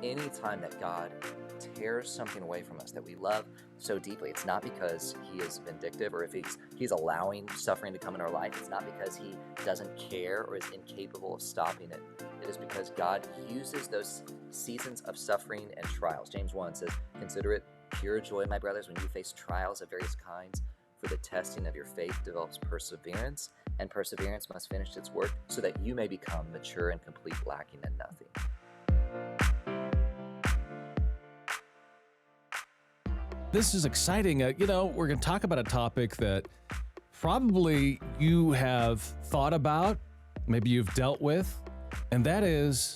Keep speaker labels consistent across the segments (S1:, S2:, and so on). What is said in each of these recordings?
S1: anytime that God tears something away from us that we love so deeply, it's not because he is vindictive or if he's allowing suffering to come in our life. It's not because he doesn't care or is incapable of stopping it. It is because God uses those seasons of suffering and trials. James 1 says, "Consider it pure joy, my brothers, when you face trials of various kinds, for the testing of your faith develops perseverance, and perseverance must finish its work so that you may become mature and complete, lacking in nothing."
S2: This is exciting. We're going to talk about a topic that probably you have thought about, maybe you've dealt with, and that is,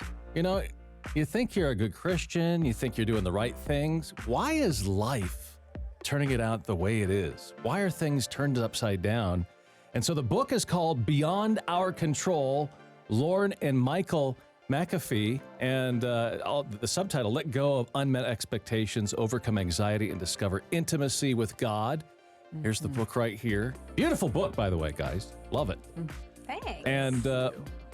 S2: you think you're a good Christian, you think you're doing the right things. Why is life turning it out the way it is? Why are things turned upside down? And so the book is called Beyond Our Control, Lauren and Michael McAfee, and the subtitle, Let Go of Unmet Expectations, Overcome Anxiety, and Discover Intimacy with God. Here's the book right here. Beautiful book, by the way, guys. Love it.
S3: Thanks.
S2: And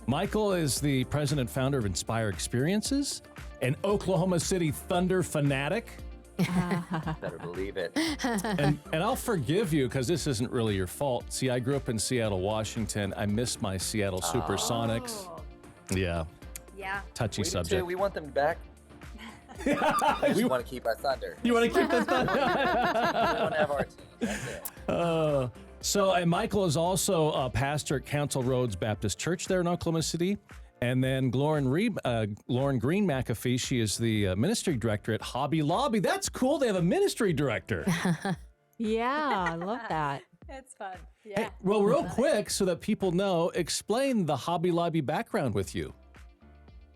S2: Michael is the president and founder of Inspire Experiences, an Oklahoma City Thunder fanatic.
S1: Better believe it.
S2: And I'll forgive you because this isn't really your fault. See, I grew up in Seattle, Washington. I miss my Seattle Supersonics.
S3: Oh.
S2: Yeah.
S3: Yeah.
S2: Touchy
S1: We do
S2: subject.
S1: too. We want them back. We just want to keep our thunder.
S2: You want to keep the thunder?
S1: We want to have our team. That's it.
S2: And Michael is also a pastor at Council Roads Baptist Church there in Oklahoma City. And then Lauren Green McAfee, she is the ministry director at Hobby Lobby. That's cool. They have a ministry director.
S4: Yeah, I love that.
S3: It's fun. Yeah.
S2: Hey, well, real quick, so that people know, explain the Hobby Lobby background with you.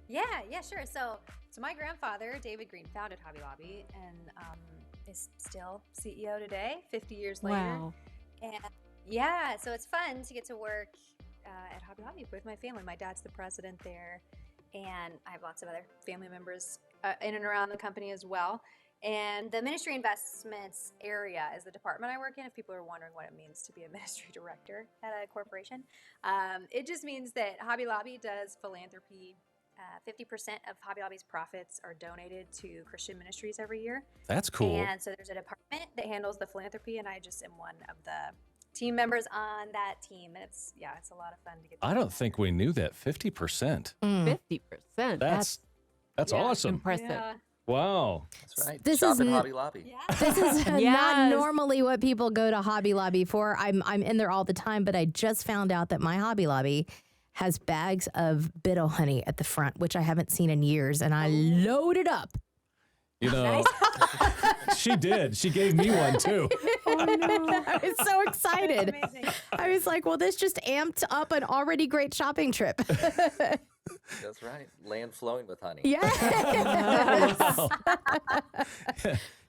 S3: Yeah, sure. So my grandfather, David Green, founded Hobby Lobby and is still CEO today, 50 years later.
S4: Wow.
S3: And yeah, so it's fun to get to work at Hobby Lobby with my family. My dad's the president there, and I have lots of other family members in and around the company as well. And the ministry investments area is the department I work in. If people are wondering what it means to be a ministry director at a corporation, it just means that Hobby Lobby does philanthropy. 50% of Hobby Lobby's profits are donated to Christian ministries every year.
S2: That's cool.
S3: And so there's a department that handles the philanthropy, and I just am one of the team members on that team. And it's a lot of fun to get to
S2: I don't think we knew that. 50%.
S4: 50%.
S2: That's awesome.
S4: Impressive.
S3: Yeah.
S2: Wow.
S1: That's right.
S5: This
S1: Shop
S5: is
S1: at Hobby Lobby.
S3: Yeah.
S5: This is not
S4: Yes.
S5: normally what people go to Hobby Lobby for. I'm in there all the time, but I just found out that my Hobby Lobby has bags of Biddle honey at the front, which I haven't seen in years, and I loaded up.
S2: She did. She gave me one too.
S5: I was so excited.
S3: Amazing.
S5: I was like, well, this just amped up an already great shopping trip.
S1: That's right. Land flowing with honey.
S5: Yes.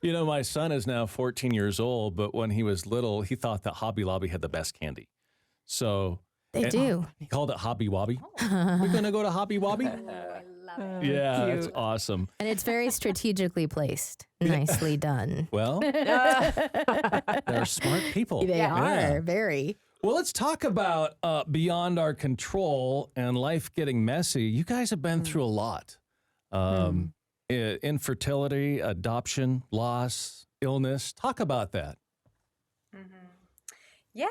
S2: My son is now 14 years old, but when he was little, he thought that Hobby Lobby had the best candy. So
S5: They do.
S2: he called it Hobby Wobby. We're going to go to Hobby Wobby?
S3: I love it.
S2: Yeah,
S4: Cute.
S2: that's awesome.
S5: And it's very strategically placed. Nicely done.
S2: Well, they're smart people.
S5: They are, very.
S2: Well, let's talk about beyond our control and life getting messy. You guys have been through a lot. Infertility, adoption, loss, illness. Talk about that.
S3: Yeah,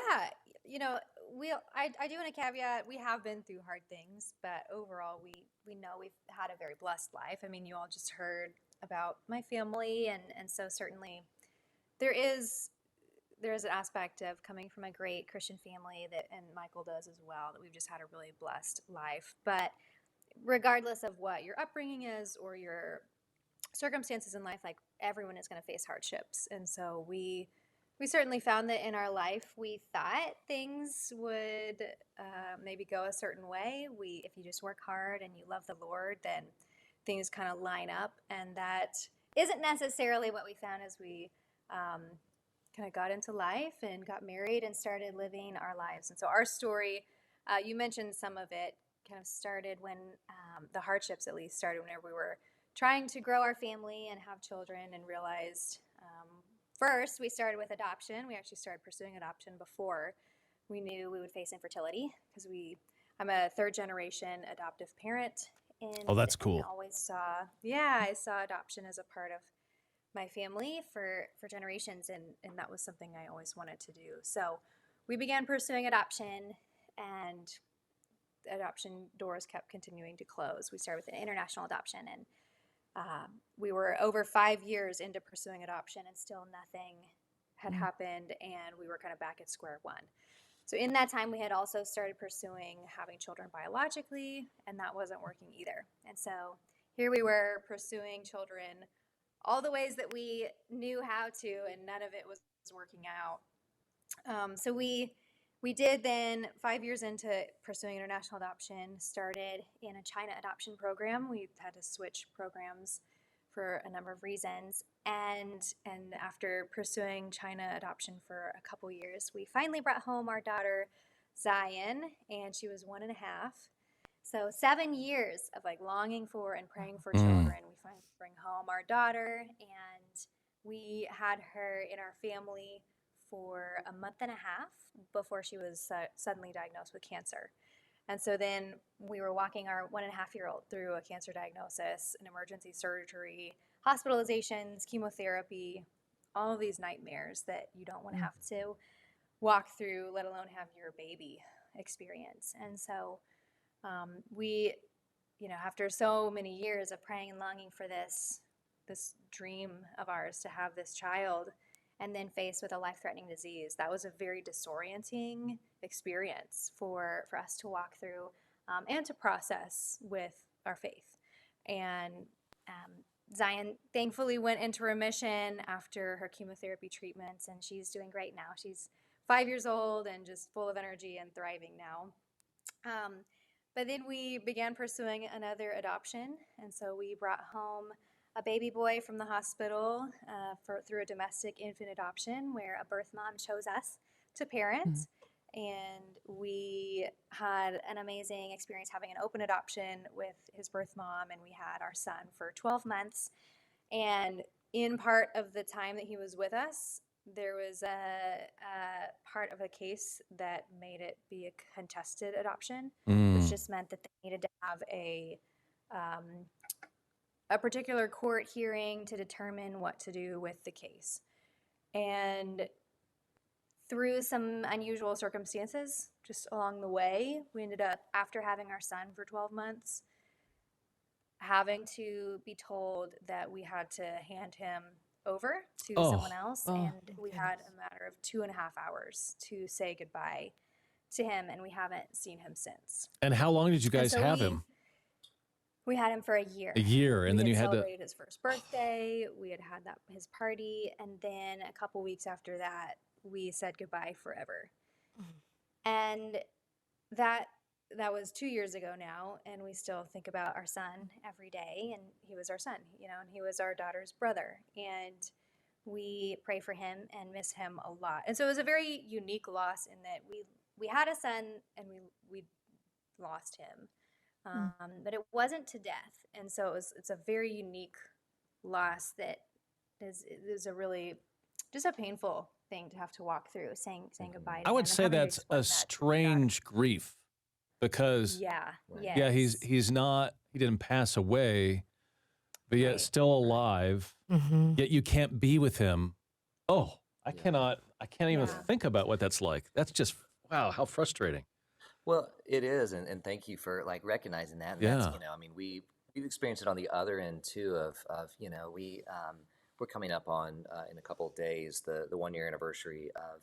S3: I do want to caveat, we have been through hard things, but overall we know we've had a very blessed life. I mean, you all just heard about my family, and so certainly there is an aspect of coming from a great Christian family and Michael does as well, that we've just had a really blessed life. But regardless of what your upbringing is or your circumstances in life, like everyone is going to face hardships. And so we certainly found that in our life, we thought things would maybe go a certain way. If you just work hard and you love the Lord, then things kind of line up. And that isn't necessarily what we found as we kind of got into life and got married and started living our lives. And so our story, you mentioned some of it, kind of started when the hardships at least started whenever we were trying to grow our family and have children, and realized first we started with adoption. We actually started pursuing adoption before we knew we would face infertility, because I'm a third generation adoptive parent,
S2: Oh, that's
S3: and
S2: cool.
S3: always saw, yeah, I saw adoption as a part of my family for generations, and that was something I always wanted to do. So we began pursuing adoption, and adoption doors kept continuing to close. We started with an international adoption, and we were over 5 years into pursuing adoption, and still nothing had happened, and we were kind of back at square one. So in that time, we had also started pursuing having children biologically, and that wasn't working either. And so here we were pursuing children all the ways that we knew how to, and none of it was working out. So we did then 5 years into pursuing international adoption, started in a China adoption program. We had to switch programs for a number of reasons, and after pursuing China adoption for a couple years, we finally brought home our daughter Zion, and she was 1.5. So 7 years of like longing for and praying for children. We finally bring home our daughter, and we had her in our family for a month and a half before she was suddenly diagnosed with cancer. And so then we were walking our 1.5-year-old through a cancer diagnosis, an emergency surgery, hospitalizations, chemotherapy, all of these nightmares that you don't want to have to walk through, let alone have your baby experience. And so we, after so many years of praying and longing for this dream of ours to have this child, and then faced with a life-threatening disease, that was a very disorienting experience for us to walk through and to process with our faith. And Zion thankfully went into remission after her chemotherapy treatments, and she's doing great now. She's 5 years old and just full of energy and thriving now. But then we began pursuing another adoption, and so we brought home a baby boy from the hospital through a domestic infant adoption, where a birth mom chose us to parent. And we had an amazing experience having an open adoption with his birth mom, and we had our son for 12 months. And in part of the time that he was with us, there was a part of a case that made it be a contested adoption, which just meant that they needed to have a particular court hearing to determine what to do with the case. And through some unusual circumstances just along the way, we ended up, after having our son for 12 months, having to be told that we had to hand him over to someone else. And we had a matter of 2.5 hours to say goodbye to him, and we haven't seen him since.
S2: And how long did you guys have him?
S3: We had him for a year.
S2: A year, and then you had to
S3: celebrate his first birthday. We had his party, and then a couple weeks after that, we said goodbye forever. And that was 2 years ago now, and we still think about our son every day. And he was our son, and he was our daughter's brother, and we pray for him and miss him a lot. And so it was a very unique loss in that we had a son and we lost him. But it wasn't to death, and so it's a very unique loss that is a really just a painful thing to have to walk through, saying goodbye to
S2: I would
S3: him,
S2: say that's a strange grief, because he didn't pass away, but yet still alive, yet you can't be with him. I can't even think about what that's like. That's just, wow, how frustrating.
S1: Well, it is, and thank you for like recognizing that. And that's, I mean, we've experienced it on the other end too. We're coming up on in a couple of days the 1-year anniversary of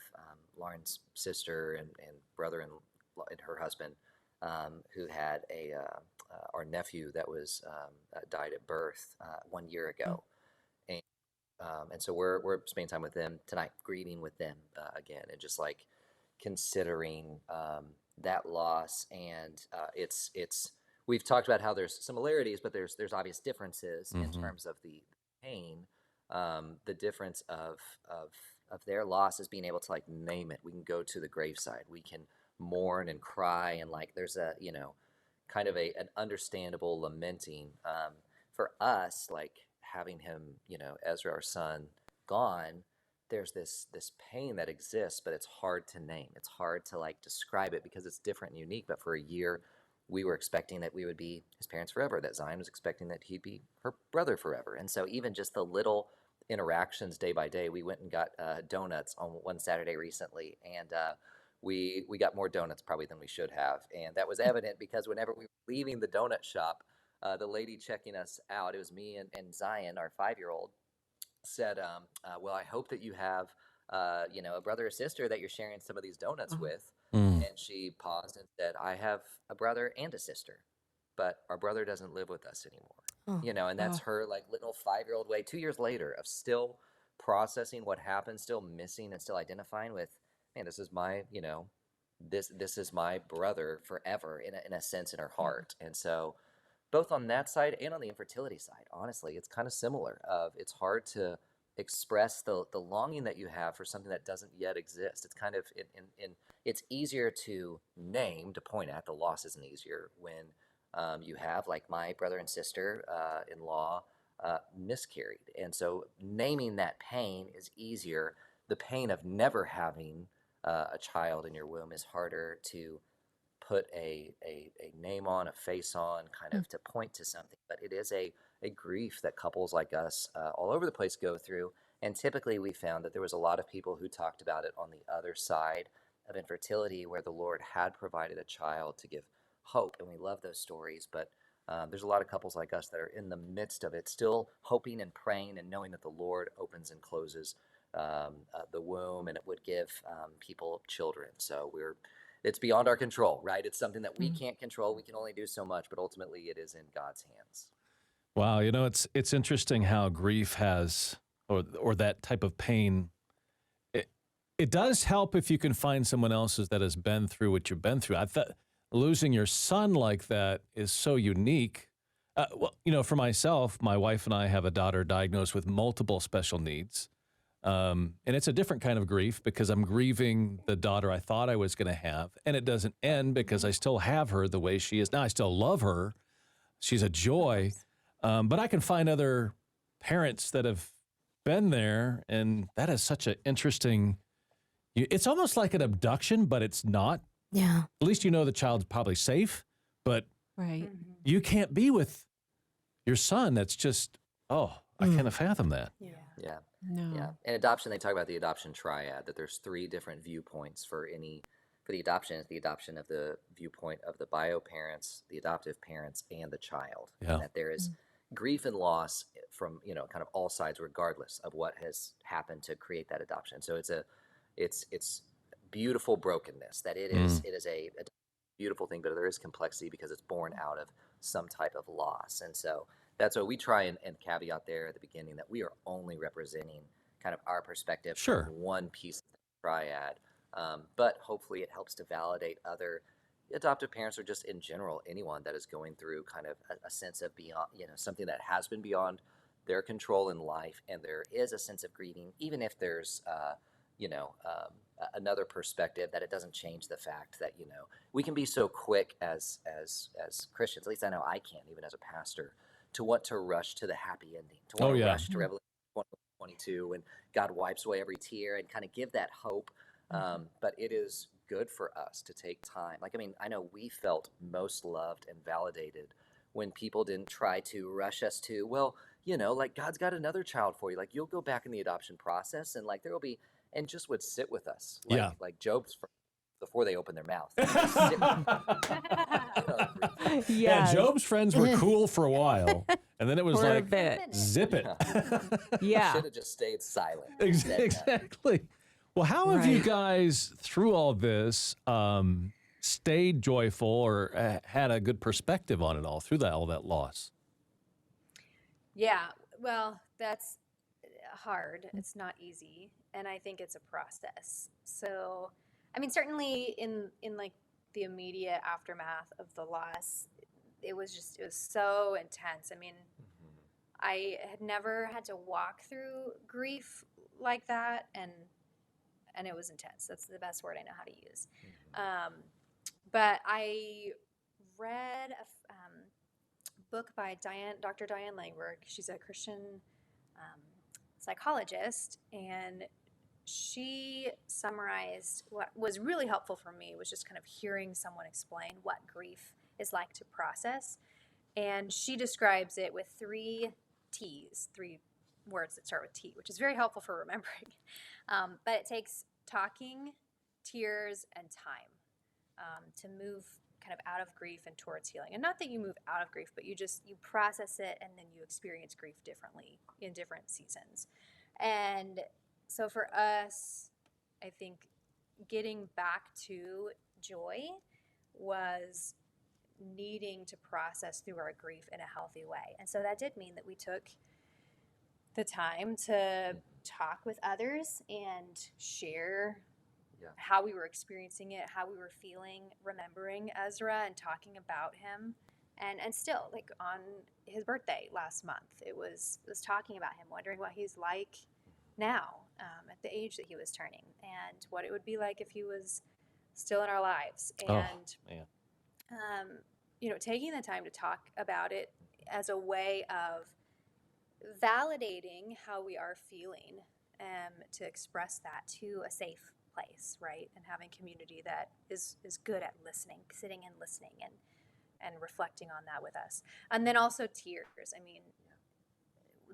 S1: Lauren's sister and brother and her husband, who had our nephew that was died at birth 1 year ago, and so we're spending time with them tonight, grieving with them again, and just like considering that loss. And we've talked about how there's similarities, but there's obvious differences in terms of the pain. The difference of their loss is being able to like name it. We can go to the graveside. We can mourn and cry, and like there's a kind of an understandable lamenting. For us, like having him, Ezra, our son, gone, there's this pain that exists, but it's hard to name. It's hard to like describe it because it's different and unique. But for a year, we were expecting that we would be his parents forever, that Zion was expecting that he'd be her brother forever. And so even just the little interactions day by day, we went and got donuts on one Saturday recently, and we got more donuts probably than we should have. And that was evident because whenever we were leaving the donut shop, the lady checking us out, it was me and Zion, our 5-year-old, said, well, I hope that you have, a brother or sister that you're sharing some of these donuts with.
S2: Mm.
S1: And she paused and said, I have a brother and a sister, but our brother doesn't live with us anymore. And that's her like little 5-year-old way 2 years later of still processing what happened, still missing and still identifying with, man, this is my, this is my brother forever in a sense in her heart. And so both on that side and on the infertility side, honestly, it's kind of similar. It's hard to express the longing that you have for something that doesn't yet exist. It's kind of it's easier to name, to point at. The loss isn't easier when you have, like my brother and sister in law miscarried, and so naming that pain is easier. The pain of never having a child in your womb is harder to put a name on, a face on, kind of to point to something. But it is a grief that couples like us all over the place go through. And typically we found that there was a lot of people who talked about it on the other side of infertility, where the Lord had provided a child to give hope. And we love those stories. But there's a lot of couples like us that are in the midst of it, still hoping and praying and knowing that the Lord opens and closes the womb, and it would give people children. So it's beyond our control, right? It's something that we can't control. We can only do so much, but ultimately it is in God's hands.
S2: Wow, it's interesting how grief has, or that type of pain, it does help if you can find someone else that has been through what you've been through. I thought losing your son like that is so unique. For myself, my wife and I have a daughter diagnosed with multiple special needs. And it's a different kind of grief because I'm grieving the daughter I thought I was going to have, and it doesn't end because I still have her the way she is now. I still love her. She's a joy. But I can find other parents that have been there, and that is such an interesting, it's almost like an abduction, but it's not.
S5: Yeah.
S2: At least the child's probably safe, but
S4: Right.
S2: you can't be with your son. That's just, I can't fathom that.
S1: Yeah.
S4: No.
S1: Yeah. In adoption, they talk about the adoption triad, that there's 3 different viewpoints for the adoption. It's the adoption of the viewpoint of the bio parents, the adoptive parents, and the child.
S2: Yeah.
S1: And that there is grief and loss from, kind of all sides, regardless of what has happened to create that adoption. So it's beautiful brokenness, that it is a beautiful thing, but there is complexity because it's born out of some type of loss. And so that's what we try and caveat there at the beginning, that we are only representing kind of our perspective
S2: Sure.
S1: from one piece of the triad. But hopefully it helps to validate other adoptive parents, or just in general, anyone that is going through kind of a sense of beyond, something that has been beyond their control in life. And there is a sense of grieving, even if there's, another perspective, that it doesn't change the fact that, we can be so quick as Christians, at least I know I can, even as a pastor, to want to rush to the happy ending, to want to rush to Revelation 22 when God wipes away every tear, and kind of give that hope. But it is good for us to take time. I know we felt most loved and validated when people didn't try to rush us to, God's got another child for you. You'll go back in the adoption process, and there will be, and just would sit with us. Like Job's friends before they open their mouth.
S2: Yeah, Job's friends were cool for a while, and then it was
S4: For a
S2: like,
S4: bit.
S2: zip it.
S4: Yeah.
S1: Should have just stayed silent.
S2: Exactly. Well, how have you guys, through all this, stayed joyful, or had a good perspective on it all through all that loss?
S3: Yeah, well, that's hard. It's not easy, and I think it's a process. So, certainly in like the immediate aftermath of the loss, it was so intense. I had never had to walk through grief like that, and it was intense. That's the best word I know how to use. But I read a book by Dr. Diane Langberg. She's a Christian psychologist, and she summarized what was really helpful for me was just kind of hearing someone explain what grief is like to process. And she describes it with 3 T's, 3 words that start with T, which is very helpful for remembering. But it takes talking, tears, and time to move kind of out of grief and towards healing. And not that you move out of grief, but you process it, and then you experience grief differently in different seasons. And so for us, I think getting back to joy was needing to process through our grief in a healthy way. And so that did mean that we took the time to talk with others and share how we were experiencing it, how we were feeling, remembering Ezra and talking about him. And still, like on his birthday last month, it was talking about him, wondering what he's like now, at the age that he was turning, and what it would be like if he was still in our lives. And taking the time to talk about it as a way of validating how we are feeling, to express that to a safe place, right? And having community that is good at listening, sitting and listening and reflecting on that with us. And then also tears. I mean,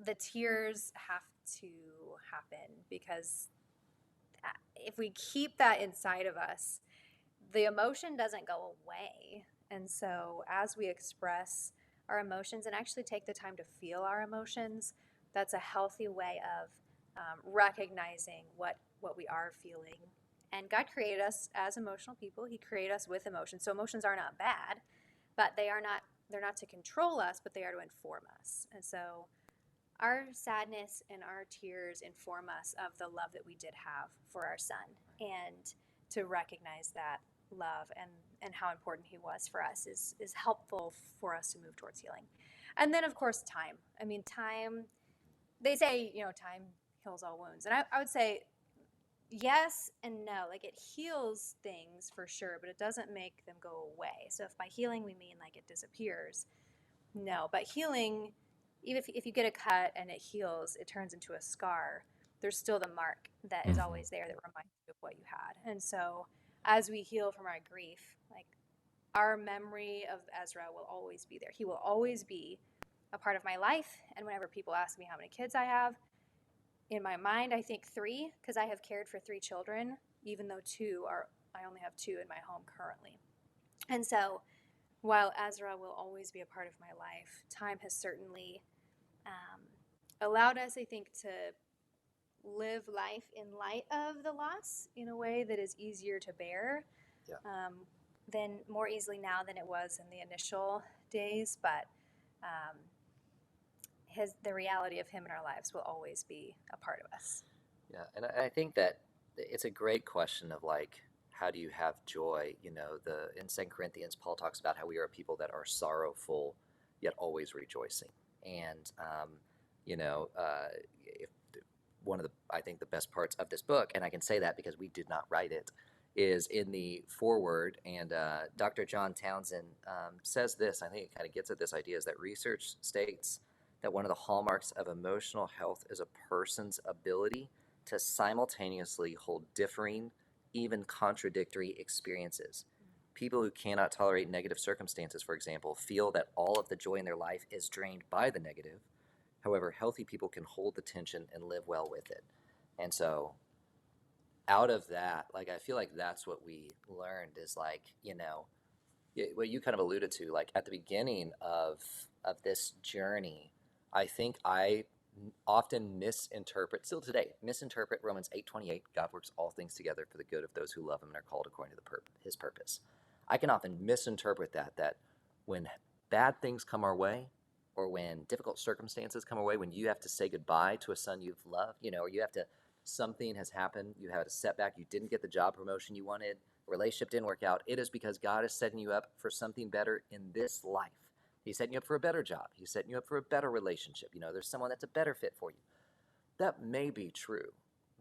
S3: the tears have to happen, because if we keep that inside of us, the emotion doesn't go away. And so as we express our emotions and actually take the time to feel our emotions, that's a healthy way of recognizing what we are feeling. And God created us as emotional people. He created us with emotions. So emotions are not bad, but they're not to control us, but they are to inform us. And so our sadness and our tears inform us of the love that we did have for our son, and to recognize that love and how important he was for us is helpful for us to move towards healing. And then, of course, time. I mean, time, they say, time heals all wounds. And I would say yes and no. Like, it heals things for sure, but it doesn't make them go away. So if by healing we mean like it disappears, no. But healing, even if you get a cut and it heals, it turns into a scar, there's still the mark that is always there that reminds you of what you had. And so as we heal from our grief, like, our memory of Ezra will always be there. He will always be a part of my life. And whenever people ask me how many kids I have, in my mind, I think 3, because I have cared for 3 children, even though I only have 2 in my home currently. And so while Ezra will always be a part of my life, time has certainly allowed us, I think, to live life in light of the loss in a way that is easier to bear, than more easily now than it was in the initial days. But the reality of him in our lives will always be a part of us.
S1: Yeah, and I think that it's a great question of, like, how do you have joy? In 2 Corinthians, Paul talks about how we are a people that are sorrowful yet always rejoicing. And if one of I think the best parts of this book, and I can say that because we did not write it, is in the foreword. And Dr. John Townsend says this. I think it kind of gets at this idea, is that research states that one of the hallmarks of emotional health is a person's ability to simultaneously hold differing, even contradictory experiences. People who cannot tolerate negative circumstances, for example, feel that all of the joy in their life is drained by the negative. However, healthy people can hold the tension and live well with it. And so out of that, like, I feel like that's what we learned is, like, what you kind of alluded to, like, at the beginning of this journey, I think I often still today, misinterpret Romans 8:28, God works all things together for the good of those who love him and are called according to his purpose. I can often misinterpret that when bad things come our way, or when difficult circumstances come our way, when you have to say goodbye to a son you've loved, or something has happened, you had a setback, you didn't get the job promotion you wanted, a relationship didn't work out, it is because God is setting you up for something better in this life. He's setting you up for a better job. He's setting you up for a better relationship. There's someone that's a better fit for you. That may be true,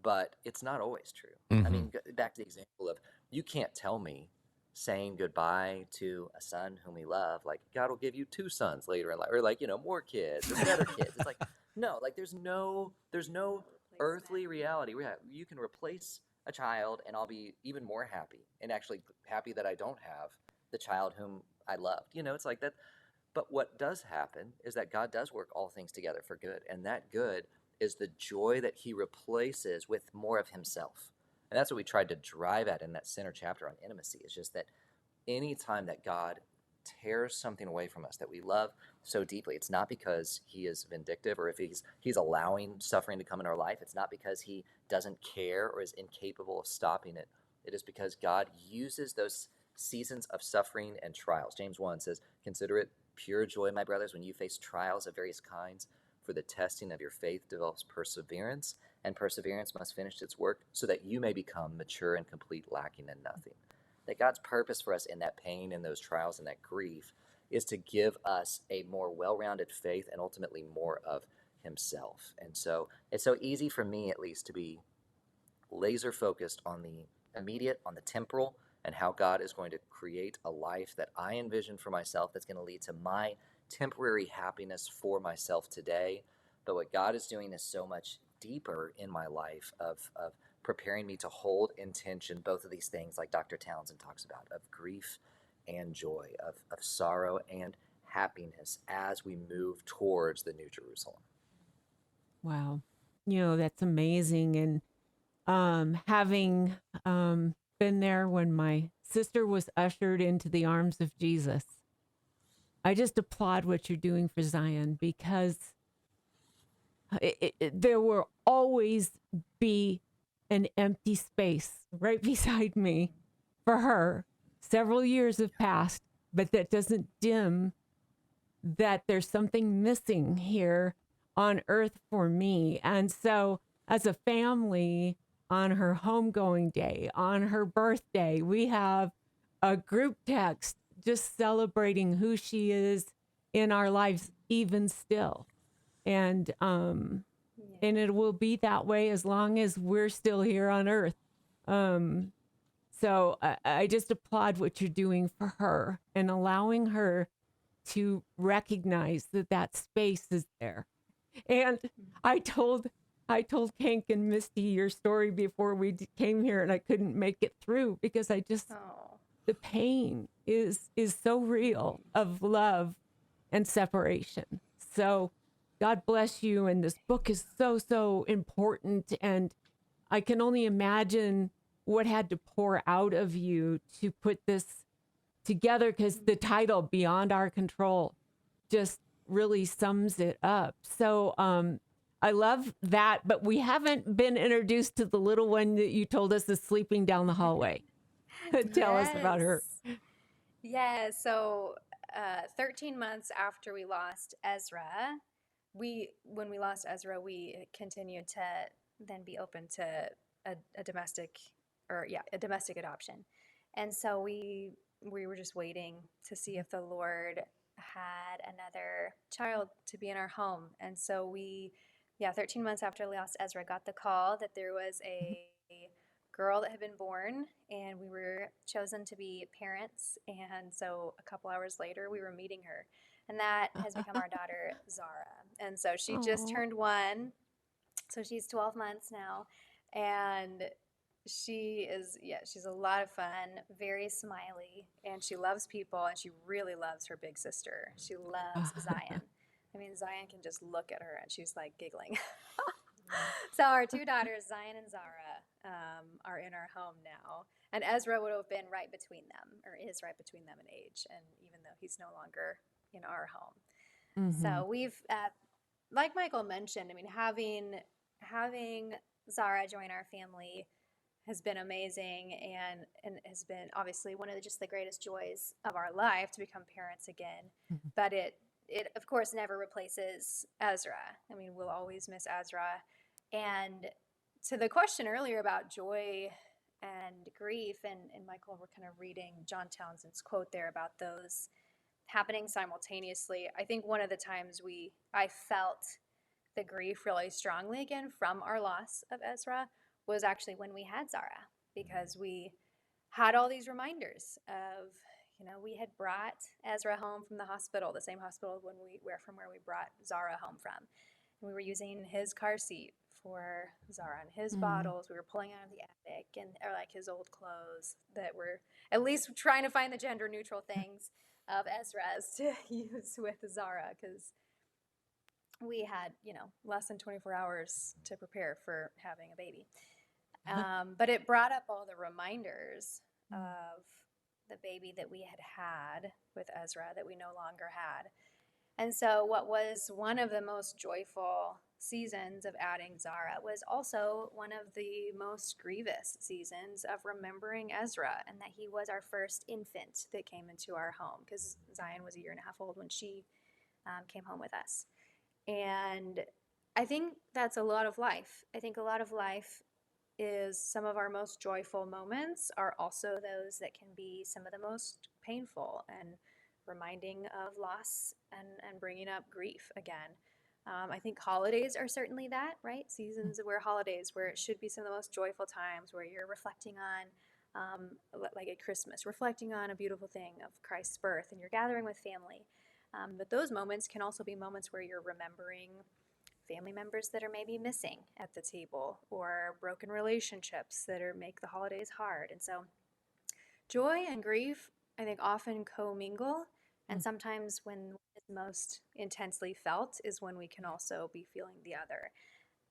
S1: but it's not always true. I mean, back to the example of, you can't tell me saying goodbye to a son whom we love, like, God will give you 2 sons later in life, or, like, more kids, or better kids. It's like, no, like, there's no earthly reality. You can replace a child, and I'll be even more happy, and actually happy that I don't have the child whom I loved. It's like that. But what does happen is that God does work all things together for good. And that good is the joy that he replaces with more of himself. And that's what we tried to drive at in that center chapter on intimacy. It's just that anytime that God tears something away from us that we love so deeply, it's not because he is vindictive or if he's allowing suffering to come in our life. It's not because he doesn't care or is incapable of stopping it. It is because God uses those seasons of suffering and trials. James 1 says, "Consider it pure joy, my brothers, when you face trials of various kinds, for the testing of your faith develops perseverance, and perseverance must finish its work so that you may become mature and complete, lacking in nothing." That God's purpose for us in that pain and those trials and that grief is to give us a more well-rounded faith and ultimately more of himself. And so it's so easy for me, at least, to be laser focused on the immediate, on the temporal, and how God is going to create a life that I envision for myself that's going to lead to my temporary happiness for myself today. But what God is doing is so much deeper in my life of preparing me to hold in tension both of these things, like Dr. Townsend talks about, of grief and joy, of sorrow and happiness as we move towards the New Jerusalem.
S4: Wow. That's amazing. And having been there when my sister was ushered into the arms of Jesus, I just applaud what you're doing for Zion, because there will always be an empty space right beside me for her. Several years have passed, but that doesn't dim that there's something missing here on earth for me. And so as a family, on her homegoing day, on her birthday, we have a group text just celebrating who she is in our lives, even still. And it will be that way as long as we're still here on earth. So I just applaud what you're doing for her and allowing her to recognize that that space is there. And I told Hank and Misty your story before we came here, and I couldn't make it through because the pain is so real of love and separation. So God bless you. And this book is so important. And I can only imagine what had to pour out of you to put this together, because the title, Beyond Our Control, just really sums it up. So I love that, but we haven't been introduced to the little one that you told us is sleeping down the hallway. Tell us about her.
S3: Yeah, so 13 months after we lost Ezra, when we lost Ezra, we continued to then be open to a domestic adoption. And so we were just waiting to see if the Lord had another child to be in our home. And so 13 months after we lost Ezra, got the call that there was a girl that had been born, and we were chosen to be parents. And so a couple hours later, we were meeting her, and that has become our daughter, Zara. And so she just turned 1, so she's 12 months now, and she's a lot of fun, very smiley, and she loves people, and she really loves her big sister. She loves Zion. I mean, Zion can just look at her and she's like giggling. So our 2 daughters, Zion and Zara, are in our home now. And Ezra would have been right between them, or is right between them in age, and even though he's no longer in our home. So we've, like Michael mentioned, I mean, having Zara join our family has been amazing, and has been obviously one of the greatest joys of our life to become parents again. But it of course never replaces Ezra. I mean, we'll always miss Ezra. And to the question earlier about joy and grief, and Michael, we're kind of reading John Townsend's quote there about those happening simultaneously. I think one of the times I felt the grief really strongly again from our loss of Ezra was actually when we had Zara, because we had all these reminders of, we had brought Ezra home from the hospital, the same hospital where we brought Zara home from. And we were using his car seat for Zara, and his bottles we were pulling out of the attic, or like his old clothes that were at least trying to find the gender neutral things. of Ezra's to use with Zara because we had, less than 24 hours to prepare for having a baby. But it brought up all the reminders of the baby that we had with Ezra that we no longer had. And so what was one of the most joyful seasons of adding Zara was also one of the most grievous seasons of remembering Ezra and that he was our first infant that came into our home because Zion was 1.5 years old when she came home with us. And I think that's a lot of life. I think a lot of life is some of our most joyful moments are also those that can be some of the most painful and reminding of loss and bringing up grief again. I think holidays are certainly that, right? Seasons where holidays, where it should be some of the most joyful times where you're reflecting on, like at Christmas, reflecting on a beautiful thing of Christ's birth and you're gathering with family. But those moments can also be moments where you're remembering family members that are maybe missing at the table or broken relationships that make the holidays hard. And so joy and grief, I think, often commingle. And sometimes when it's most intensely felt is when we can also be feeling the other.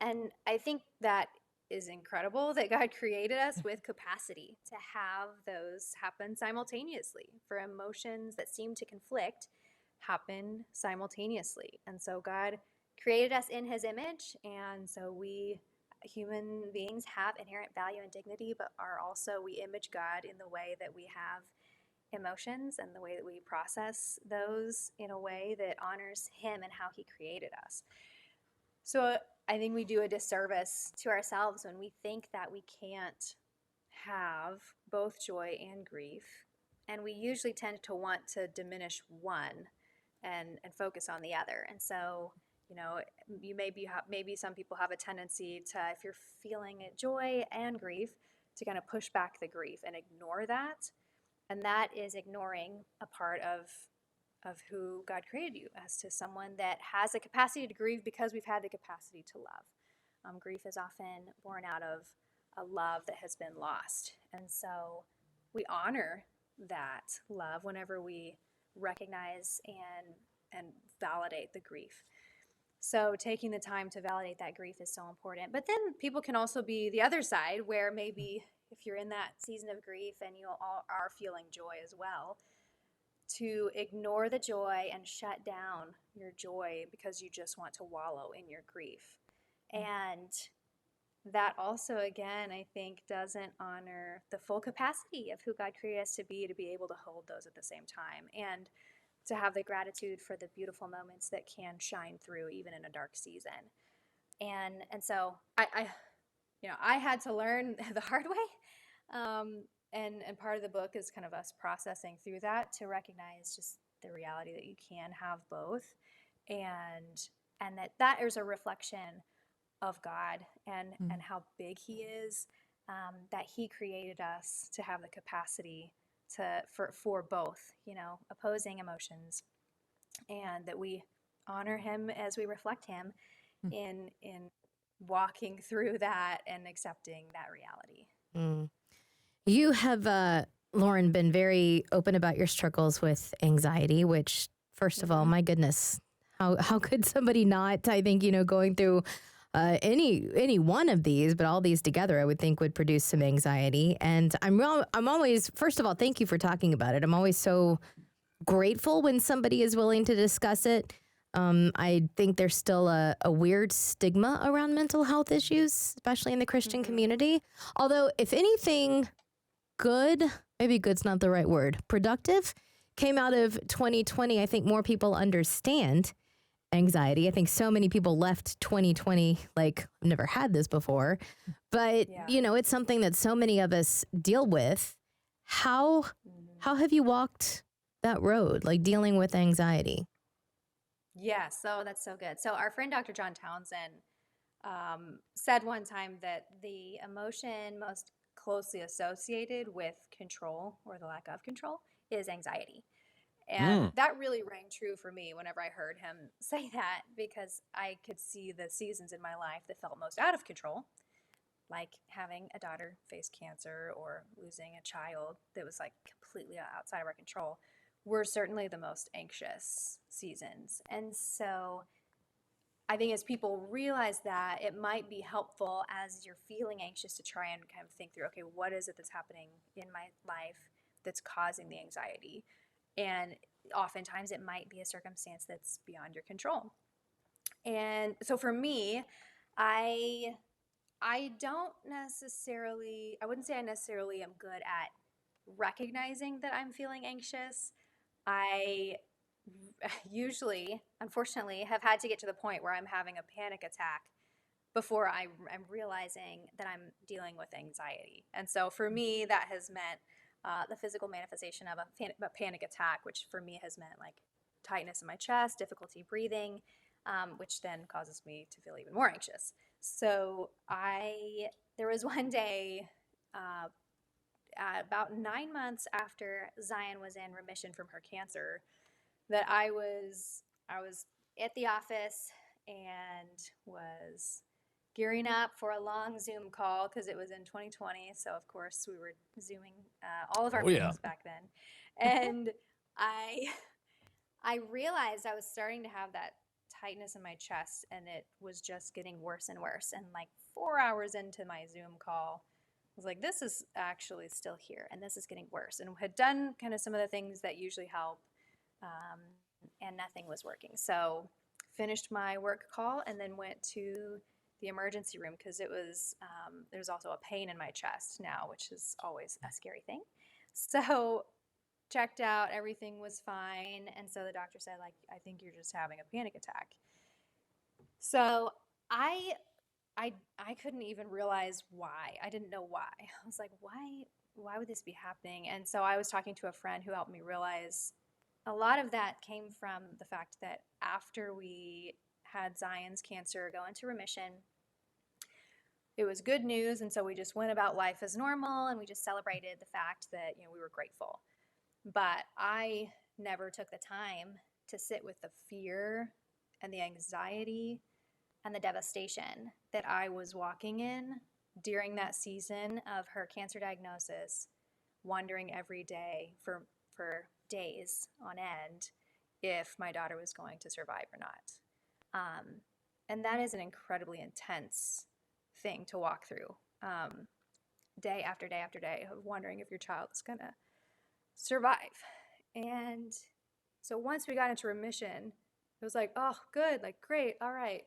S3: And I think that is incredible that God created us with capacity to have those happen simultaneously, for emotions that seem to conflict happen simultaneously. And so God created us in his image, and so we human beings have inherent value and dignity, but we image God in the way that we have emotions and the way that we process those in a way that honors him and how he created us. So I think we do a disservice to ourselves when we think that we can't have both joy and grief, and we usually tend to want to diminish one and focus on the other. And so you maybe some people have a tendency to, if you're feeling joy and grief, to kind of push back the grief and ignore that. And that is ignoring a part of who God created you as, to someone that has a capacity to grieve because we've had the capacity to love. Grief is often born out of a love that has been lost. And so we honor that love whenever we recognize and validate the grief. So taking the time to validate that grief is so important. But then people can also be the other side, where maybe if you're in that season of grief and you all are feeling joy as well, to ignore the joy and shut down your joy because you just want to wallow in your grief. And that also, again, I think doesn't honor the full capacity of who God created us to be able to hold those at the same time, and to have the gratitude for the beautiful moments that can shine through even in a dark season. And so I had to learn the hard way. And part of the book is kind of us processing through that to recognize just the reality that you can have both, and that is a reflection of God and how big he is, that he created us to have the capacity for both, opposing emotions, and that we honor him as we reflect him in walking through that and accepting that reality.
S5: You have, Lauren, been very open about your struggles with anxiety, which, first of all, my goodness, how could somebody not? I think, going through any one of these, but all these together, I would think would produce some anxiety. And I'm always, first of all, thank you for talking about it. I'm always so grateful when somebody is willing to discuss it. I think there's still a weird stigma around mental health issues, especially in the Christian community. Although, if anything good, maybe good's not the right word, productive, came out of 2020, I think more people understand anxiety. I think so many people left 2020 like, I've never had this before. But, it's something that so many of us deal with. How have you walked that road, like dealing with anxiety?
S3: Yeah, so that's so good. So our friend Dr. John Townsend said one time that the emotion most closely associated with control, or the lack of control, is anxiety. And that really rang true for me whenever I heard him say that, because I could see the seasons in my life that felt most out of control, like having a daughter face cancer or losing a child that was like completely outside of our control, were certainly the most anxious seasons. And so I think as people realize that, it might be helpful as you're feeling anxious to try and kind of think through, okay, what is it that's happening in my life that's causing the anxiety? And oftentimes it might be a circumstance that's beyond your control. And so for me, I don't necessarily, I wouldn't say I necessarily am good at recognizing that I'm feeling anxious. I usually, unfortunately, have had to get to the point where I'm having a panic attack before I'm realizing that I'm dealing with anxiety. And so for me, that has meant the physical manifestation of a panic attack, which for me has meant like tightness in my chest, difficulty breathing, which then causes me to feel even more anxious. So there was one day, about 9 months after Zion was in remission from her cancer, that I was at the office and was gearing up for a long Zoom call because it was in 2020. So of course we were Zooming all of our
S2: Oh, yeah.
S3: meetings back then, and I realized I was starting to have that tightness in my chest, and it was just getting worse and worse. And like 4 hours into my Zoom call, I was like, this is actually still here, and this is getting worse. And had done kind of some of the things that usually help, and nothing was working. So finished my work call and then went to the emergency room because it was there's also a pain in my chest now, which is always a scary thing. So checked out, everything was fine, and so the doctor said, like, I think you're just having a panic attack. So I couldn't even realize why. I didn't know why. I was like, why would this be happening? And so I was talking to a friend who helped me realize a lot of that came from the fact that after we had Zion's cancer go into remission, it was good news, and so we just went about life as normal, and we just celebrated the fact that, we were grateful. But I never took the time to sit with the fear and the anxiety and the devastation that I was walking in during that season of her cancer diagnosis, wondering every day for days on end if my daughter was going to survive or not. And that is an incredibly intense thing to walk through, day after day after day, of wondering if your child is going to survive. And so once we got into remission, it was like, oh, good, like, great, all right,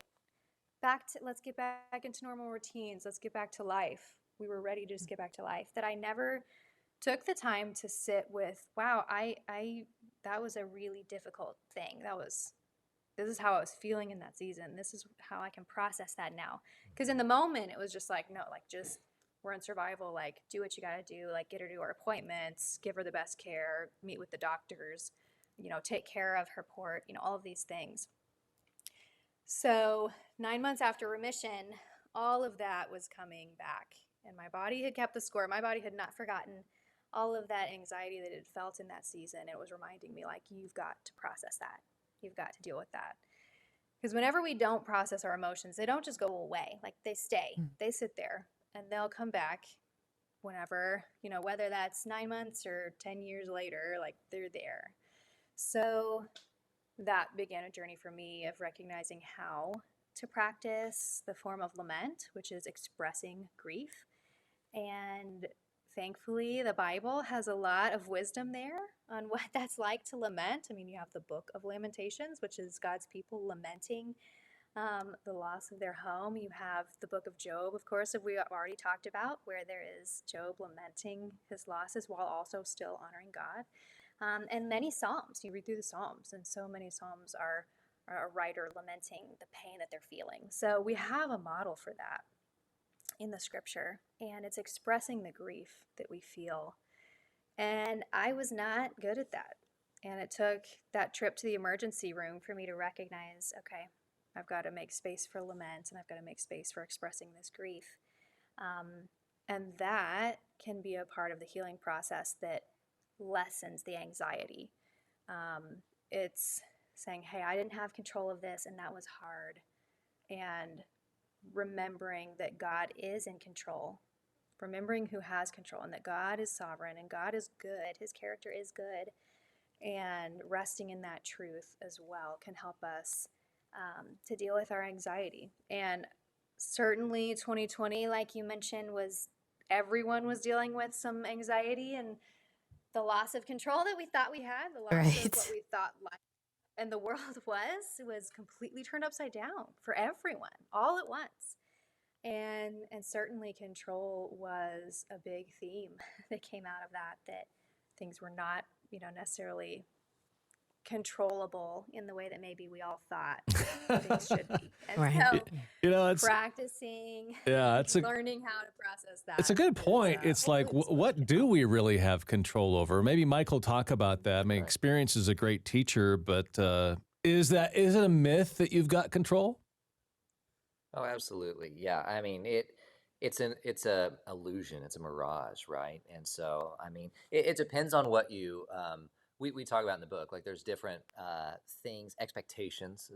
S3: let's get back into normal routines, let's get back to life. We were ready to just get back to life. That I never took the time to sit with, wow, that was a really difficult thing. This is how I was feeling in that season. This is how I can process that now. Because in the moment, it was just like, no, like, just, we're in survival, like, do what you got to do, like, get her to her appointments, give her the best care, meet with the doctors, take care of her port, all of these things. So 9 months after remission, all of that was coming back, and my body had kept the score. My body had not forgotten all of that anxiety that it felt in that season. It was reminding me, like, you've got to process that. You've got to deal with that. Because whenever we don't process our emotions, they don't just go away. Like, they stay. They sit there, and they'll come back whenever, whether that's 9 months or 10 years later, like, they're there. So that began a journey for me of recognizing how to practice the form of lament, which is expressing grief. And thankfully, the Bible has a lot of wisdom there on what that's like to lament. I mean, you have the book of Lamentations, which is God's people lamenting the loss of their home. You have the book of Job, of course, that we have already talked about, where there is Job lamenting his losses while also still honoring God. And many Psalms. You read through the Psalms, and so many Psalms are a writer lamenting the pain that they're feeling. So we have a model for that in the scripture, and it's expressing the grief that we feel. And I was not good at that. And it took that trip to the emergency room for me to recognize, okay, I've got to make space for lament, and I've got to make space for expressing this grief. And that can be a part of the healing process that lessens the anxiety. It's saying, hey, I didn't have control of this, and that was hard. And remembering that God is in control, remembering who has control, and that God is sovereign, and God is good. His character is good. And resting in that truth as well can help us to deal with our anxiety. And certainly 2020, like you mentioned, was everyone was dealing with some anxiety and the loss of control that we thought we had, the loss of what
S5: Right.
S3: we thought life and the world was completely turned upside down for everyone all at once. And certainly control was a big theme that came out of that, that things were not, necessarily controllable in the way that maybe we all thought things should be. And
S5: Right.
S3: so
S2: It's
S3: practicing,
S2: yeah, it's a
S3: learning how to process
S2: it's a
S3: that
S2: good
S3: is
S2: point. It's like,
S3: hopefully something we
S2: what
S3: can
S2: do
S3: help
S2: we
S3: with.
S2: really have control over? Maybe Michael talk about that. I mean,
S1: Right.
S2: experience is a great teacher, but is it a myth that you've got control?
S1: Oh, absolutely. Yeah. I mean, it's a illusion. It's a mirage, right? And so, I mean, it depends on what we talk about in the book. Like, there's different things, expectations.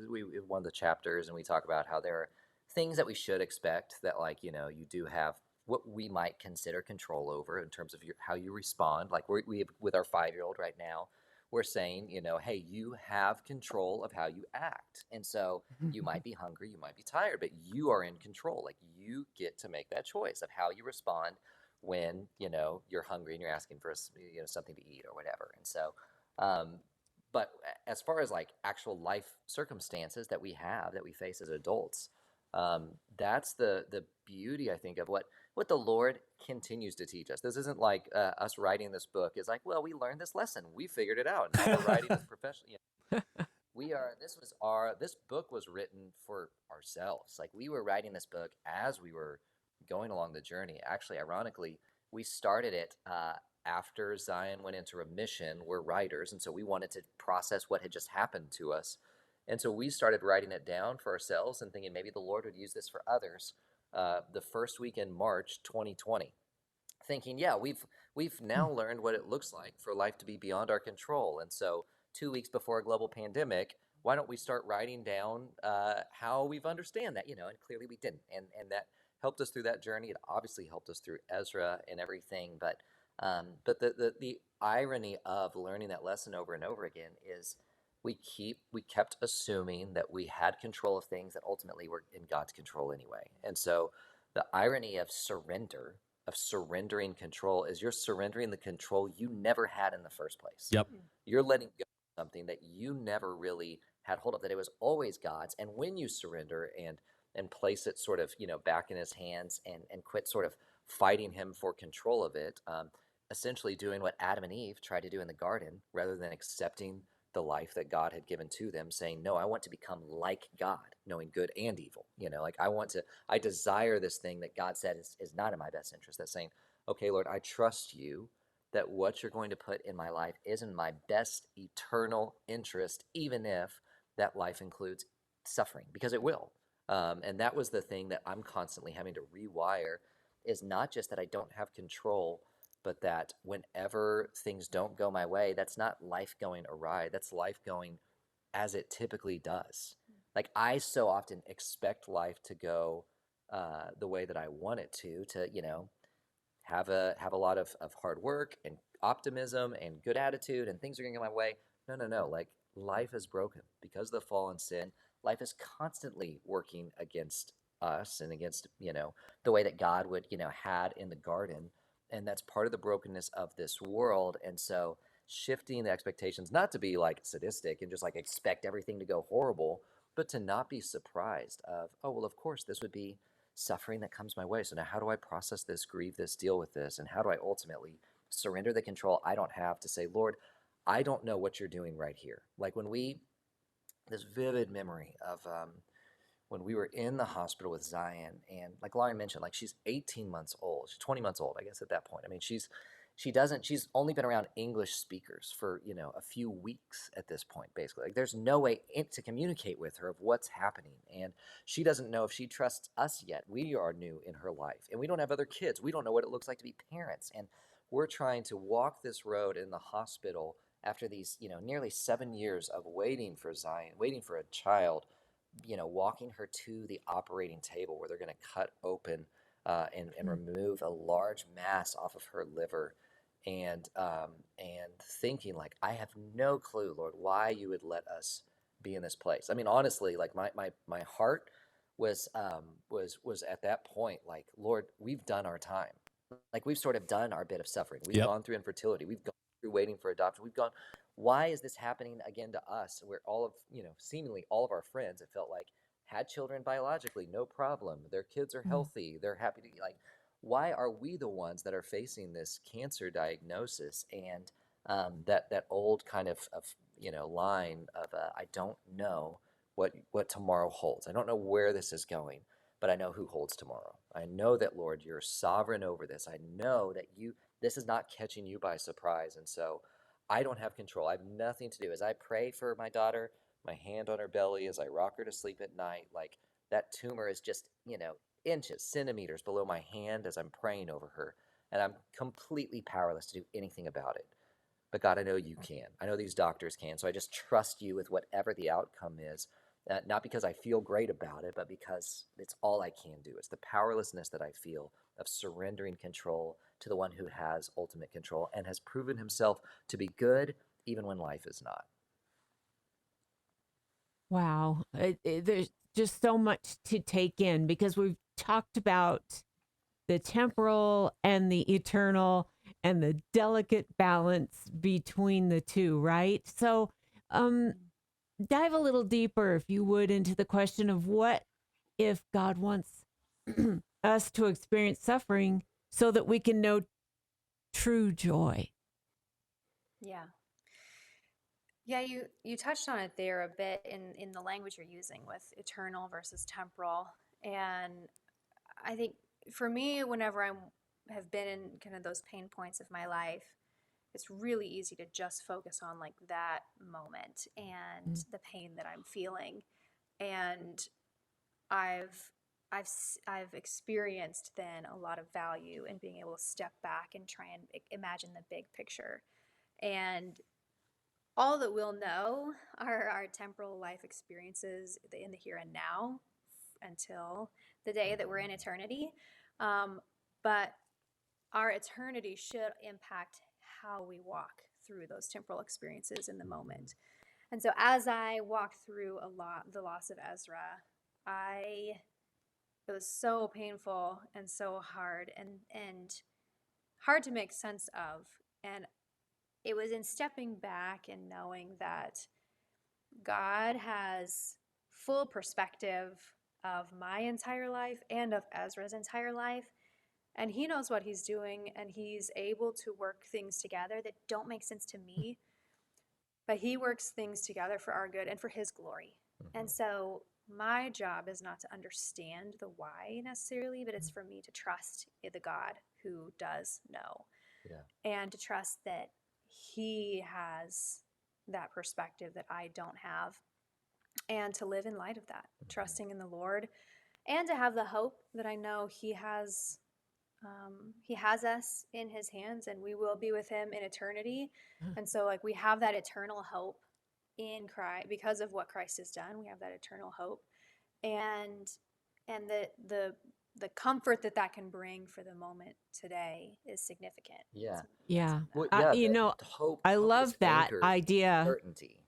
S1: One of the chapters, and we talk about how there are things that we should expect that, like, you do have what we might consider control over in terms of how you respond. Like, we have, with our 5-year-old right now, we're saying, hey, you have control of how you act. And so, you might be hungry, you might be tired, but you are in control. Like, you get to make that choice of how you respond when, you're hungry and you're asking for something to eat or whatever. And so, um, but as far as like actual life circumstances that we face as adults, that's the beauty, I think, of what the Lord continues to teach us. This isn't like us writing this book is like, well, we learned this lesson, we figured it out, now we're writing this professional. This book was written for ourselves. Like, we were writing this book as we were going along the journey. Actually, ironically, we started it after Zion went into remission. We're writers, and so we wanted to process what had just happened to us. And so we started writing it down for ourselves and thinking maybe the Lord would use this for others. The first week in March 2020, thinking, yeah, we've now learned what it looks like for life to be beyond our control. And so 2 weeks before a global pandemic, why don't we start writing down how we've understand that, and clearly we didn't. And that helped us through that journey. It obviously helped us through Ezra and everything. But the irony of learning that lesson over and over again is we kept assuming that we had control of things that ultimately were in God's control anyway. And so the irony of surrendering control is you're surrendering the control you never had in the first place.
S2: Yep.
S1: You're letting go of something that you never really had hold of, that it was always God's. And when you surrender and place it sort of, back in his hands and quit sort of fighting him for control of it, essentially doing what Adam and Eve tried to do in the garden, rather than accepting the life that God had given to them, saying, no, I want to become like God, knowing good and evil. Like, I desire this thing that God said is not in my best interest. That's saying, okay, Lord, I trust you that what you're going to put in my life is in my best eternal interest, even if that life includes suffering, because it will. And that was the thing that I'm constantly having to rewire, is not just that I don't have control, but that whenever things don't go my way, that's not life going awry. That's life going as it typically does. Like, I so often expect life to go the way that I want it to have a lot of hard work and optimism and good attitude, and things are going to go my way. No, no, no. Like, life is broken because of the fall and sin. Life is constantly working against us and against, the way that God would, had in the garden. And that's part of the brokenness of this world. And so shifting the expectations, not to be like sadistic and just like expect everything to go horrible, but to not be surprised of, oh, well, of course, this would be suffering that comes my way. So now how do I process this, grieve this, deal with this? And how do I ultimately surrender the control I don't have to say, Lord, I don't know what you're doing right here. Like, this vivid memory of when we were in the hospital with Zion, and like Lauren mentioned, like, she's 18 months old, she's 20 months old, I guess, at that point. I mean, she's only been around English speakers for, a few weeks at this point, basically. Like, there's no way to communicate with her of what's happening. And she doesn't know if she trusts us yet. We are new in her life, and we don't have other kids. We don't know what it looks like to be parents. And we're trying to walk this road in the hospital after these, nearly 7 years of waiting for Zion, waiting for a child, walking her to the operating table where they're going to cut open and remove a large mass off of her liver. and thinking like, I have no clue, Lord, why you would let us be in this place. I mean, honestly, like my heart was at that point like, Lord, we've done our time. Like we've sort of done our bit of suffering. We've
S2: Yep.
S1: gone through infertility. We've gone through waiting for adoption. We've gone, why is this happening again to us? Where all of, seemingly all of our friends, it felt like, had children biologically, no problem. Their kids are
S4: Mm.
S1: healthy. They're happy to, like, why are we the ones that are facing this cancer diagnosis? And that old kind of line of I don't know what tomorrow holds. I don't know where this is going, but I know who holds tomorrow. I know that, Lord, you're sovereign over this. I know that this is not catching you by surprise. And so I don't have control. I have nothing to do. As I pray for my daughter, my hand on her belly, as I rock her to sleep at night, like that tumor is just, inches, centimeters below my hand as I'm praying over her. And I'm completely powerless to do anything about it. But God, I know you can. I know these doctors can. So I just trust you with whatever the outcome is. Not because I feel great about it, but because it's all I can do. It's the powerlessness that I feel of surrendering control to the one who has ultimate control and has proven himself to be good even when life is not.
S4: Wow. There's just so much to take in because we've talked about the temporal and the eternal and the delicate balance between the two, right? So, dive a little deeper, if you would, into the question of what if God wants us to experience suffering so that we can know true joy.
S3: Yeah. Yeah, you touched on it there a bit in the language you're using with eternal versus temporal. And I think for me, whenever I have been in kind of those pain points of my life, it's really easy to just focus on like that moment and the pain that I'm feeling. And I've I've experienced then a lot of value in being able to step back and try and imagine the big picture. And all that we'll know are our temporal life experiences in the here and now until the day that we're in eternity. But our eternity should impact how we walk through those temporal experiences in the moment. And so as I walked through the loss of Ezra, it was so painful and so hard and hard to make sense of. And it was in stepping back and knowing that God has full perspective of my entire life and of Ezra's entire life. And he knows what he's doing, and he's able to work things together that don't make sense to me, but he works things together for our good and for his glory.
S1: Mm-hmm.
S3: And so my job is not to understand the why necessarily, but it's for me to trust the God who does know.
S1: Yeah.
S3: And to trust that he has that perspective that I don't have, and to live in light of that, trusting in the Lord, and to have the hope that I know he has us in his hands and we will be with him in eternity. And so like we have that eternal hope in Christ because of what Christ has done. We have that eternal hope, and the comfort that can bring for the moment today is significant.
S1: Yeah.
S4: Yeah.
S1: Well, yeah. Hope.
S4: I
S1: Hope
S4: love
S1: is
S4: that
S1: anchored
S4: idea.
S1: in certainty.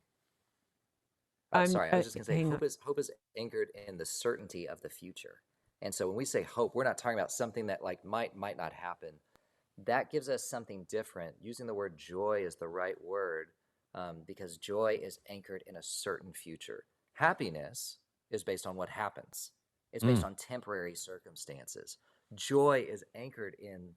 S4: I'm
S1: Sorry, I was just gonna say
S4: hang on.
S1: hope is anchored in the certainty of the future. And so when we say hope, we're not talking about something that like might not happen. That gives us something different. Using the word joy is the right word, because joy is anchored in a certain future. Happiness is based on what happens. It's based on temporary circumstances. Joy is anchored in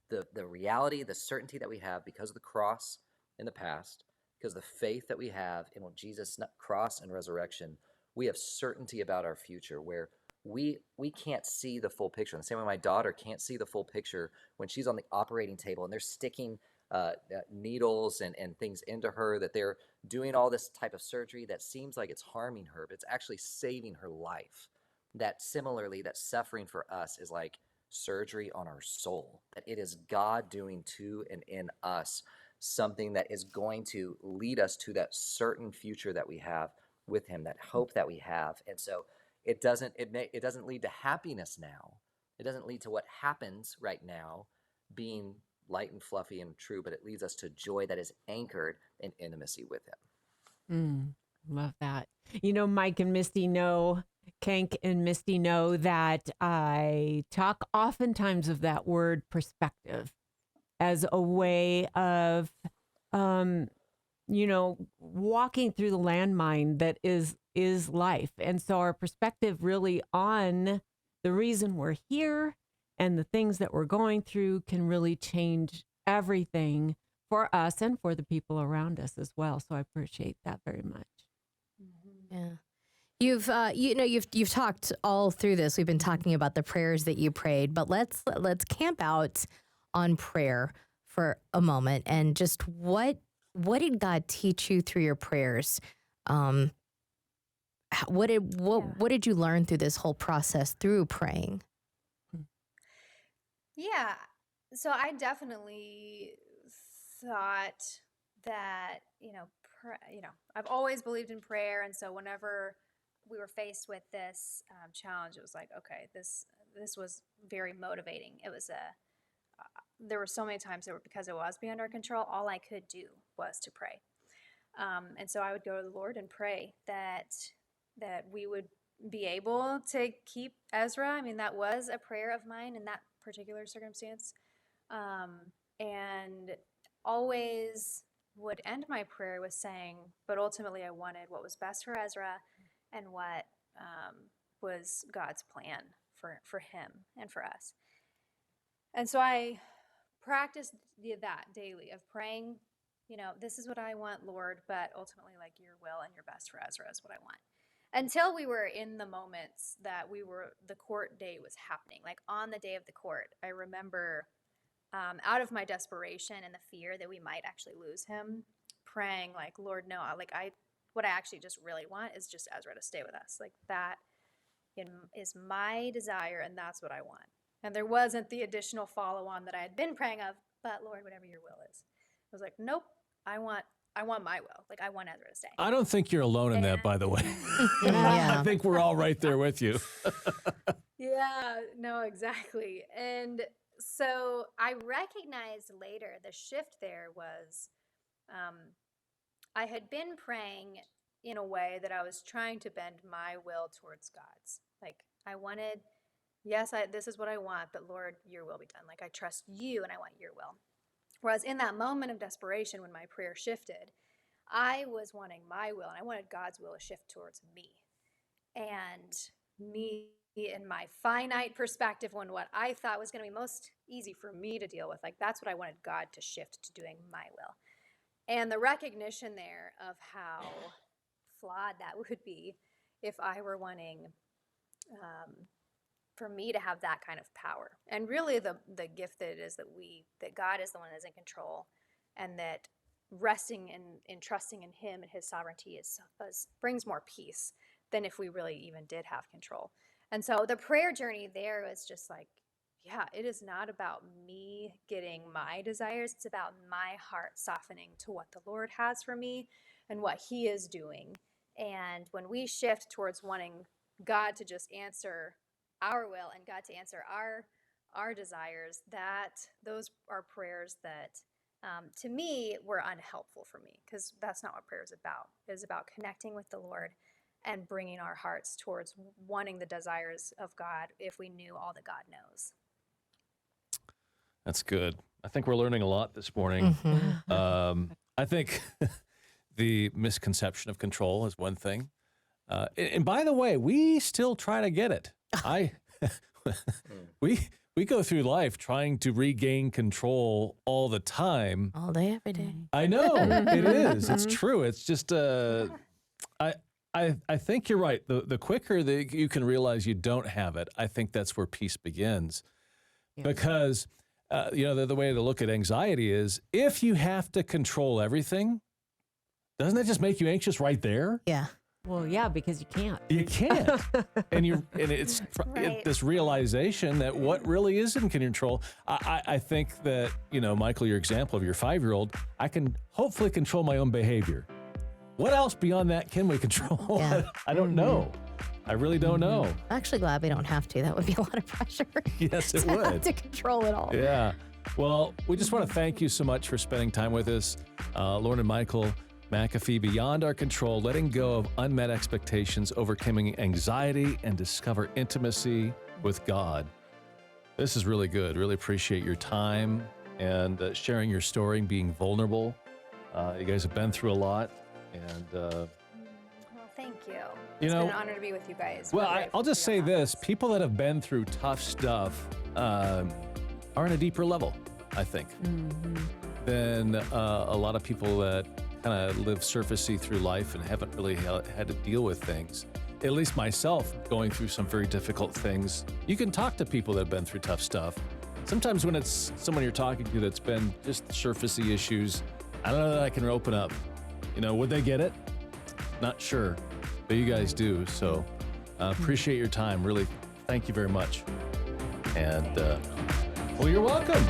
S1: the reality, the certainty that we have because of the cross in the past, because of the faith that we have in what Jesus' cross and resurrection. We have certainty about our future where we can't see the full picture. In the same way my daughter can't see the full picture when she's on the operating table and they're sticking needles and things into her, that they're doing all this type of surgery that seems like it's harming her, but it's actually saving her life. That similarly, that suffering for us is like surgery on our soul, that it is God doing to and in us something that is going to lead us to that certain future that we have with him, that hope that we have. And so it doesn't lead to happiness now. It doesn't lead to what happens right now being light and fluffy and true, but it leads us to joy that is anchored in intimacy with him.
S4: Love that. Mike and Misty know, Kank and Misty know that I talk oftentimes of that word perspective as a way of, walking through the landmine that is life. And so our perspective really on the reason we're here and the things that we're going through can really change everything for us and for the people around us as well. So I appreciate that very much.
S5: Yeah. You've talked all through this. We've been talking about the prayers that you prayed, but let's camp out on prayer for a moment and just what did God teach you through your prayers? What did you learn through this whole process through praying?
S3: Yeah. So I definitely thought that, I've always believed in prayer. And so whenever we were faced with this challenge, it was like, okay, this was very motivating. It was there were so many times that because it was beyond our control, all I could do was to pray. And so I would go to the Lord and pray that we would be able to keep Ezra. I mean, that was a prayer of mine in that particular circumstance. And always would end my prayer with saying, but ultimately I wanted what was best for Ezra and what was God's plan for him and for us. And so I practiced that daily of praying, this is what I want, Lord, but ultimately like your will and your best for Ezra is what I want. Until we were in the moments that the court date was happening, like on the day of the court, I remember out of my desperation and the fear that we might actually lose him, praying like, Lord, no, what I actually just really want is just Ezra to stay with us. Like that is my desire and that's what I want. And there wasn't the additional follow-on that I had been praying of, but Lord, whatever your will is. I was like, nope, I want my will. Like I want Ezra to stay.
S2: I don't think you're alone in that, by the way.
S5: Yeah.
S2: I think we're all right there with you.
S3: Yeah, no, exactly. And so I recognized later the shift there was I had been praying in a way that I was trying to bend my will towards God's. Like I wanted, this is what I want, but Lord, your will be done. Like I trust you and I want your will. Whereas in that moment of desperation, when my prayer shifted, I was wanting my will and I wanted God's will to shift towards me. And me in my finite perspective on what I thought was going to be most easy for me to deal with, like that's what I wanted God to shift to doing my will. And the recognition there of how flawed that would be if I were wanting for me to have that kind of power. And really the gift that it is that God is the one that is in control, and that resting in trusting in him and his sovereignty brings more peace than if we really even did have control. And so the prayer journey there was just like, yeah, it is not about me getting my desires. It's about my heart softening to what the Lord has for me and what he is doing. And when we shift towards wanting God to just answer our will and God to answer our desires, those are prayers that to me were unhelpful for me, because that's not what prayer is about. It is about connecting with the Lord and bringing our hearts towards wanting the desires of God if we knew all that God knows.
S2: That's good. I think we're learning a lot this morning.
S5: Mm-hmm.
S2: I think the misconception of control is one thing. And by the way, we still try to get it. We go through life trying to regain control all the time.
S5: All day, every day.
S2: I know it is. It's true. It's just I think you're right. The quicker that you can realize you don't have it, I think that's where peace begins. Yes. Because the way to look at anxiety is, if you have to control everything, doesn't that just make you anxious right there?
S5: Yeah.
S4: Well, yeah, because you can't.
S2: You can't. and it's
S3: Right.
S2: this realization that what really is in control. I think that, Michael, your example of your 5-year-old, I can hopefully control my own behavior. What else beyond that can we control?
S5: Yeah.
S2: I don't know. I really don't know.
S5: I'm actually glad we don't have to. That would be a lot of pressure.
S2: Yes, it
S5: to have
S2: would.
S5: to control it all.
S2: Yeah. Well, we just want to thank you so much for spending time with us. Lauren and Michael McAfee, Beyond Our Control, letting go of unmet expectations, overcoming anxiety, and discover intimacy with God. This is really good. Really appreciate your time and sharing your story and being vulnerable. You guys have been through a lot. And,
S3: Well, thank you.
S2: You
S3: It's
S2: know-
S3: been an honor to be with you guys.
S2: well,
S3: We're grateful
S2: I'll just
S3: for your
S2: say this.
S3: comments.
S2: People that have been through tough stuff are on a deeper level, I think, than a lot of people that kind of live surfacey through life and haven't really had to deal with things. At least myself, going through some very difficult things. You can talk to people that have been through tough stuff. Sometimes when it's someone you're talking to that's been just surfacey issues, I don't know that I can open up. You know, would they get it? Not sure, but you guys do. So appreciate your time. Really, thank you very much. And well, you're welcome.